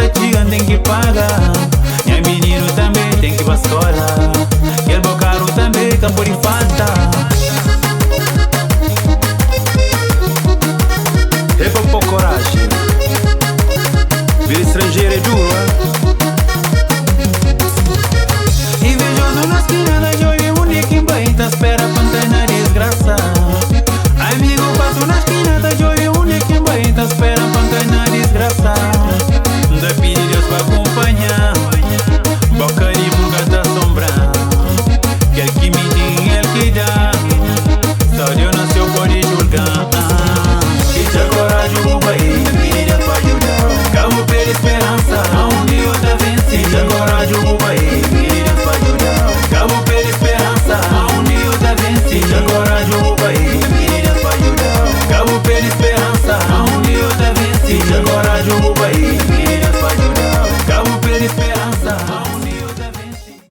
essa tia tem que pagar. Minha menino também tem que ir pra escola. Quer meu carro também, tá por falta. Reba um pouco coragem. Vir estrangeiro é duro, Invejoso na esquina da joia, única em bem, tá espera pra entrar na desgraça. Amigo, passo na esquina da joia, única em bem, tá espera pra entrar na desgraça. Da pedir Deus pra acompanhar, boca de vulga da sombra. Quer que me diga, ele que dá, só Deus nasceu pode julgar. Que te coragem, o pai, pedir Deus pra ajudar. Cabo pela esperança, aonde eu tá venci. Que te coragem, o pai, pedir Deus pra ajudar. Cabo pela esperança, aonde eu tá venci. Que te coragem, o pai, pedir Deus pra ajudar. Cabo pela esperança, aonde eu tá venci. Que te coragem, o pai.